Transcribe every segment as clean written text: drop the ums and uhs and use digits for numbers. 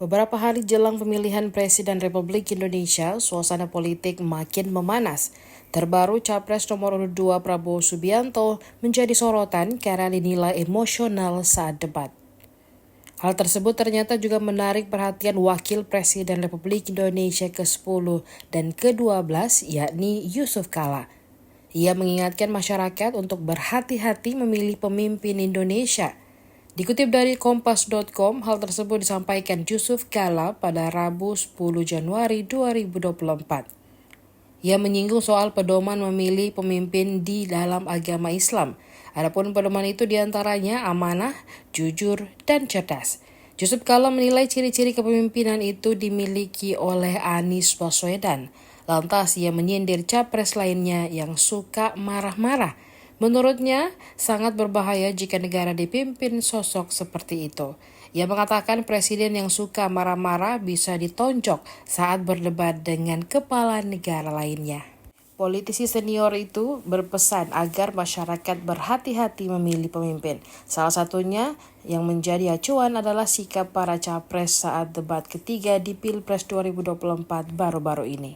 Beberapa hari jelang pemilihan Presiden Republik Indonesia, suasana politik makin memanas. Terbaru Capres nomor urut 2 Prabowo Subianto menjadi sorotan karena dinilai emosional saat debat. Hal tersebut ternyata juga menarik perhatian Wakil Presiden Republik Indonesia ke-10 dan ke-12, yakni Yusuf Kala. Ia mengingatkan masyarakat untuk berhati-hati memilih pemimpin Indonesia. Dikutip dari Kompas.com, hal tersebut disampaikan Yusuf Kala pada Rabu 10 Januari 2024. Ia menyinggung soal pedoman memilih pemimpin di dalam agama Islam. Adapun pedoman itu diantaranya amanah, jujur, dan cerdas. Yusuf Kala menilai ciri-ciri kepemimpinan itu dimiliki oleh Anies Baswedan. Lantas ia menyindir capres lainnya yang suka marah-marah. Menurutnya, sangat berbahaya jika negara dipimpin sosok seperti itu. Ia mengatakan presiden yang suka marah-marah bisa ditonjok saat berdebat dengan kepala negara lainnya. Politisi senior itu berpesan agar masyarakat berhati-hati memilih pemimpin. Salah satunya yang menjadi acuan adalah sikap para capres saat debat ketiga di Pilpres 2024 baru-baru ini.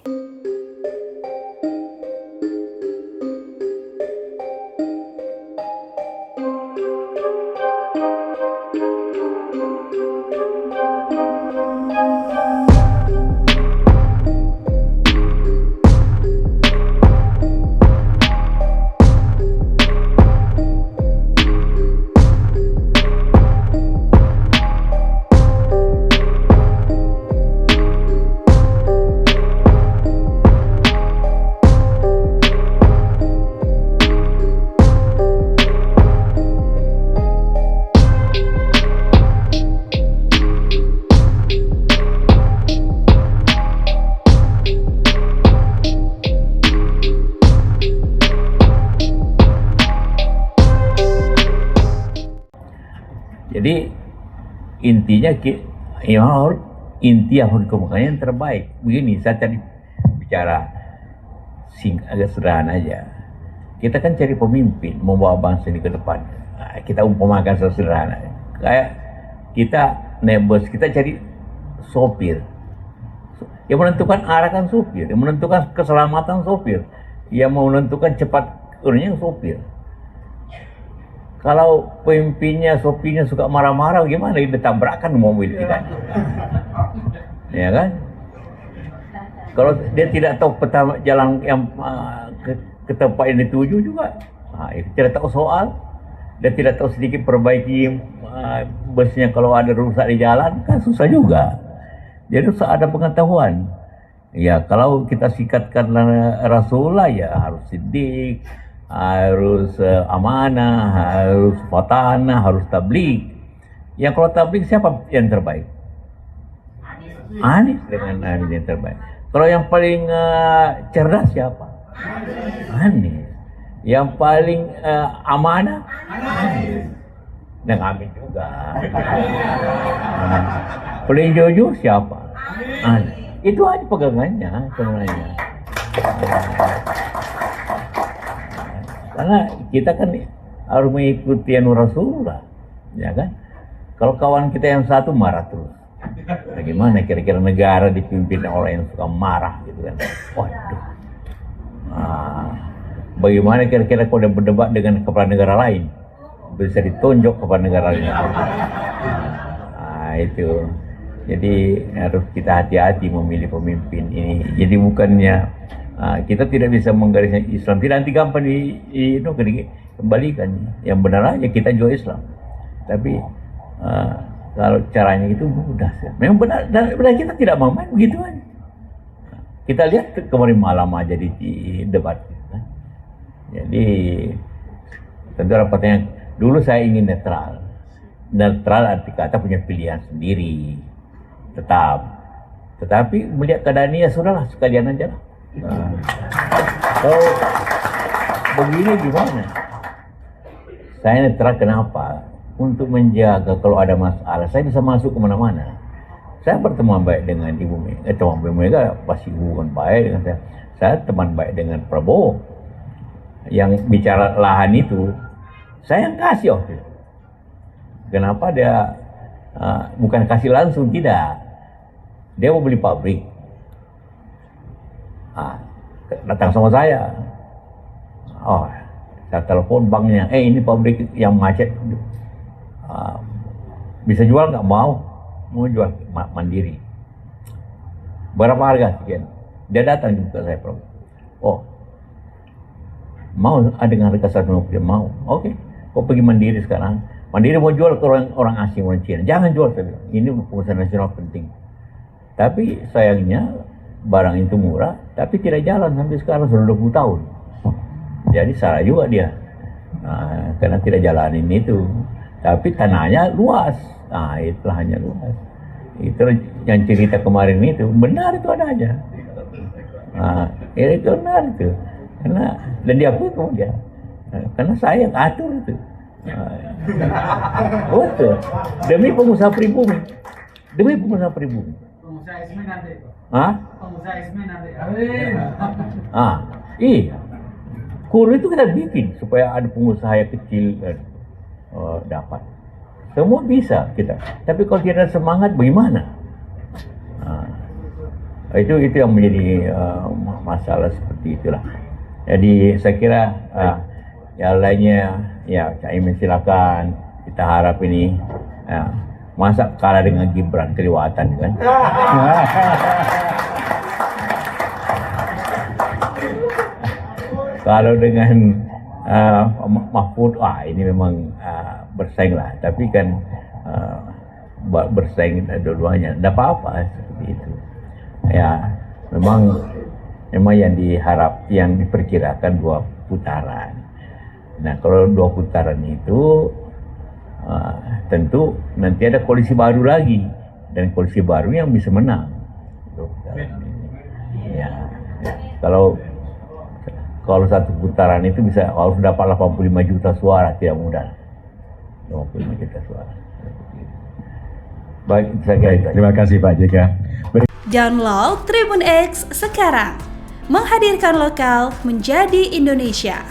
Jadi intinya inti yang harus dikemukakan yang terbaik. Begini, saya tadi bicara agak sederhana aja. Kita kan cari pemimpin membawa bangsa ini ke depan. Kita umpamakan sederhana. Kayak kita naik bus, kita cari sopir. Yang menentukan arah kan sopir, yang menentukan keselamatan sopir, yang menentukan cepat turunnya sopir. Kalau pemimpinnya, sopirnya suka marah-marah, gimana? Dia tabrakan mobil kita. Ya kan? Kalau dia tidak tahu peta jalan yang ke tempat yang dituju juga, dia tidak tahu soal, dia tidak tahu sedikit perbaiki busnya kalau ada rusak di jalan, kan susah juga. Jadi harus ada pengetahuan. Ya, kalau kita sikatkan Rasulullah, ya harus siddiq, harus amanah, harus fatanah, harus tabligh. Yang kalau tabligh siapa yang terbaik? Anies dengan Anies yang terbaik. Kalau yang paling cerdas siapa? Anies. Yang paling amanah? Anies. Dan amin juga. Paling jujur siapa? Anies. Itu aja pegangannya sebenarnya. Karena kita kan harus mengikuti Rasulullah, ya kan? Kalau kawan kita yang satu marah terus, bagaimana kira-kira negara dipimpin orang yang suka marah gitu kan? Waduh, bagaimana kira-kira kalau dia berdebat dengan kepala negara lain, bisa ditonjok kepala negara lain? Itu, jadi harus kita hati-hati memilih pemimpin ini. Jadi bukannya kita tidak bisa menggarisnya Islam, tidak nanti gampang dikembalikan. Yang benar aja kita juga Islam, tapi kalau caranya itu mudah. Memang benar, dan kita tidak mau main begitu aja. Kita lihat kemarin malam aja di debat. Jadi tentu rapatnya dulu saya ingin netral arti kata punya pilihan sendiri, tetapi melihat keadaan ya sudahlah, sekalian aja lah. Kalau begini gimana? Saya netral kenapa? Untuk menjaga kalau ada masalah, saya bisa masuk kemana-mana. Saya berteman baik dengan Ibu Mega, teman Ibu Mega pasti hubungan baik dengan saya. Saya teman baik dengan Prabowo. Yang bicara lahan itu, saya yang kasih waktu itu. Kenapa dia bukan kasih langsung, tidak. Dia mau beli pabrik. Datang sama saya. Oh, saya telepon banknya. Ini pabrik yang macet. Bisa jual nggak? Mau jual mandiri. Berapa harga? Sekian. Dia datang juga saya. Oh, mau dengan harga 150? Mau. Oke. Kau pergi mandiri sekarang. Mandiri mau jual ke orang asing, orang Cina. Jangan jual, saya bilang. Ini pengusaha nasional penting. Tapi sayangnya barang itu murah, tapi tidak jalan sampai sekarang sudah 20 tahun. Jadi salah juga dia. Karena tidak jalanin itu. Tapi tanahnya luas. Itulah hanya luas. Itu yang cerita kemarin itu. Benar itu adanya. Itu benar itu. Dan diakui kemudian. Karena saya yang atur itu. Betul. Demi pengusaha pribumi. Pengusaha SME nanti. Pengusaha SME nanti. Iya. KUR itu kita bikin supaya ada pengusaha yang kecil dapat. Semua bisa kita. Tapi kalau tidak ada semangat, bagaimana? Itu yang menjadi masalah seperti itulah. Jadi saya kira yang lainnya ya Cak Imin silakan. Kita harap ini masa kalah dengan Gibran kelewatan kan. Kalau dengan Mahfud, ini memang bersaing lah. Tapi kan bersaing dua-duanya. Tidak apa-apa seperti itu. Ya, memang yang yang diperkirakan 2 putaran. Nah, kalau 2 putaran itu tentu nanti ada koalisi baru lagi, dan koalisi baru yang bisa menang. Ya, kalau 1 putaran itu harus dapat 85 juta suara, tidak mudah. 85 juta suara. Baik, saya kira itu. Terima kasih Pak JK. Download Tribun X sekarang, menghadirkan lokal menjadi Indonesia.